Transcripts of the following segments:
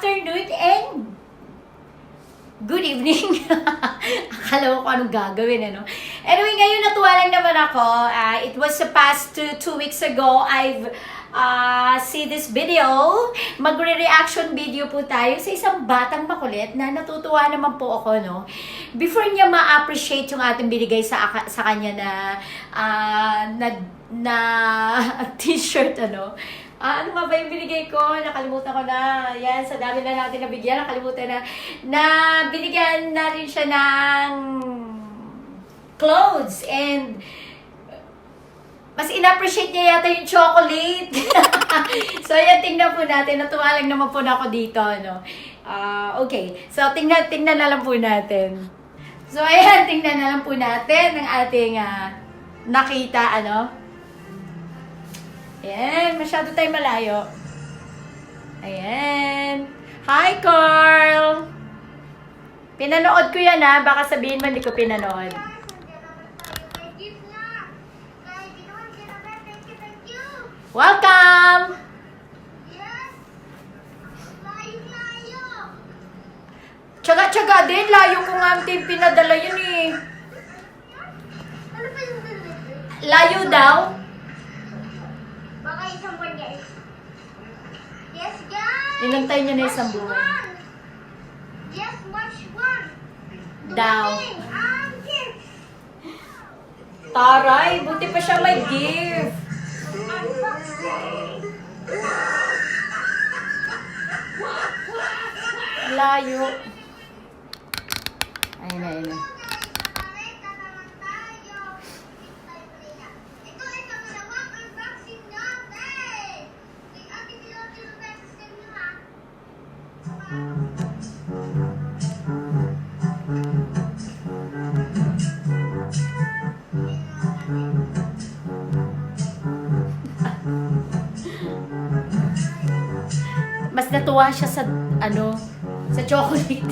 afternoon and good evening. Akala ko anong gagawin, ano? Anyway, ngayon natuwa lang naman ako. It was the past 2 weeks ago, I've see this video. Magre-reaction video po tayo sa isang batang makulit na natutuwa naman po ako, no? Before niya ma-appreciate yung ating binigay sa kanya na t-shirt, ano? Ano nga ba yung binigay ko? Nakalimutan ko na. Yan, sa dami na natin nabigyan. Nakalimutan na binigyan natin siya ng clothes. And mas in-appreciate niya yata yung chocolate. So, yan, tingnan po natin. Natuwa lang naman po na ako dito, no? Okay. So, tingnan na lang po natin. So, ayan, tingnan na lang po natin ang ating nakita, ano? Ayan, masyado tayo malayo. Ayan. Hi, Carl! Pinanood ko yan, ha? Baka sabihin mo hindi ko pinanood. Welcome! Tsaga-tsaga din. Layo ko nga ang team pinadala yun, eh. Layo daw. Baka isang buwan, guys. Yes, guys! Inantay niya na isang buwan. Yes, much one. Daw. Gift. Taray, buti pa siya may gift. Unboxing. Layo. Ayun na, ayun na. Mas natuwa siya sa, ano, sa chocolate.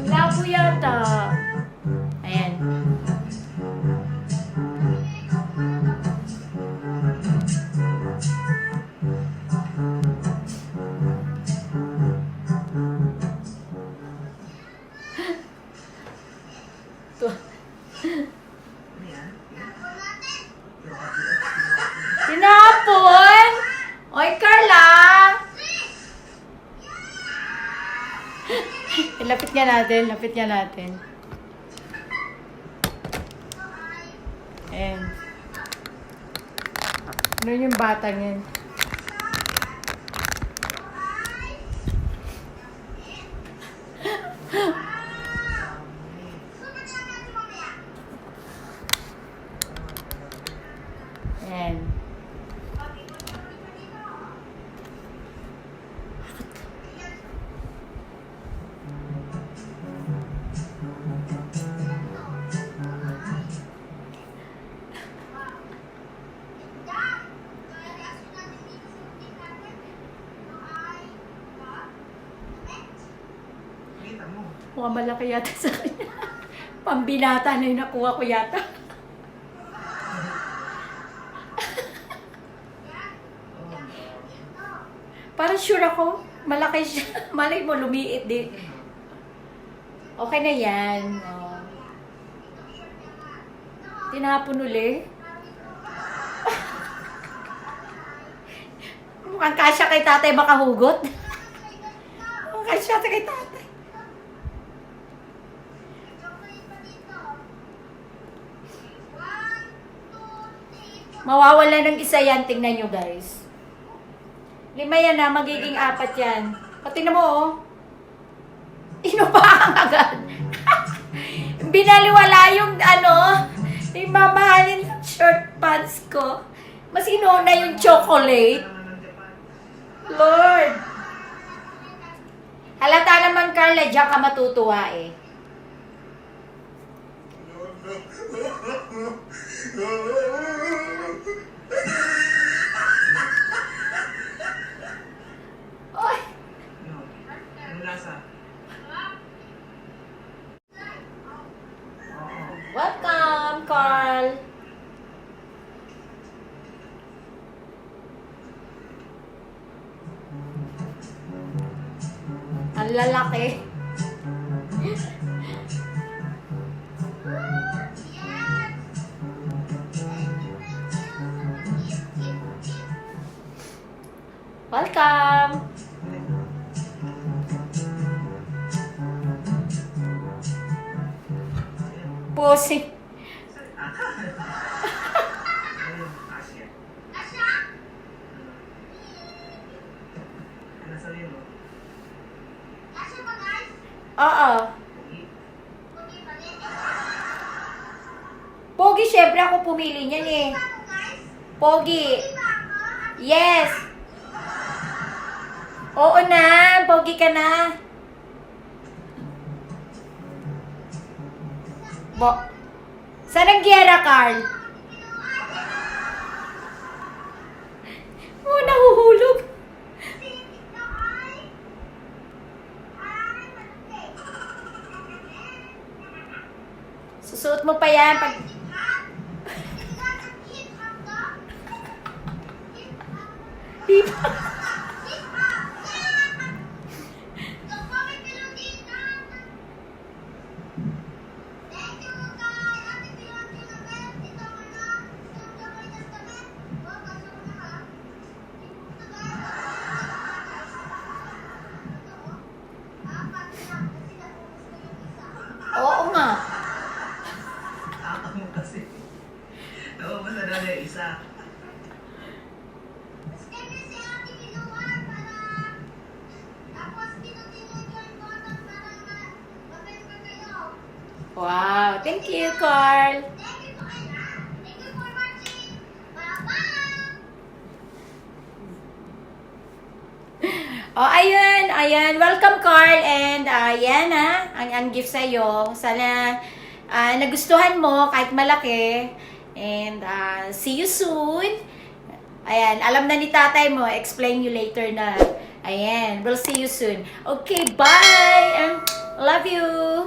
Labo yata. Ayan. Tinapon? Oy, Carla! Lapit nga natin, lapit nga natin. Ayan. Ano yung batang yan? Ayan. Mukhang malaki yata sa kanya. Pambinata na yung nakuha ko yata. Parang sure ako, malaki siya. Malay mo, lumiit din. Okay na yan. Oh. Tinapon uli. Mukhang kasya kay tatay makahugot. Mukhang kasya kay tatay. Mawawala ng isa yan, tingnan nyo guys. 5 yan na, magiging 4 yan. Tingnan mo, oh. Inupahan agad. Binaliwala yung, yung mamahalin ng short pants ko. Mas inuna yung chocolate. Lord. Halata naman, Carla, diyan ka matutuwa eh. Oy! Anong lasa? Welcome! Carl. Ang lalaki. Yes. Welcome! Pusi. Ayun, Asia. Asya? Ano sabihin mo? Asya ba guys? Oo. Pogi. Pogi ba din? Pogi, syempre ako pumili niyan eh. Ano guys? Pogi. Pogi ba ako? Yes. Oo na, pogi ka na. Saan ang giyera, Carl? Oh, nahuhulog. Ito ay maraming malaki. Susuot mo pa yan pag... Hip-hop? Hip-hop to? Hip-hop? Di ba? Hip-hop! Yeah! So, comment below dito. Thank you, guys. Ate Pilon, Pilobel. Ito mo na. Stop the way ng tabi. Huwag ka sa una, ha? Ito, guys. Ito, oh. Apat lang. Kasi naubos ko yung isa. Oo nga. Ako mo kasi. Oo, basta daw yung isa. Step si Ate Piluan para tapos pinutino yung button para ma-member kayo. Wow, thank you, Carl. Thank you po kayo. Thank you for watching. Bye-bye! Oh, ayun. Welcome, Carl. And yan ang gift sa'yo. Sana nagustuhan mo kahit malaki. And see you soon. Ayan, alam na ni tatay mo. Explain you later na. Ayan, we'll see you soon. Okay, bye. And love you.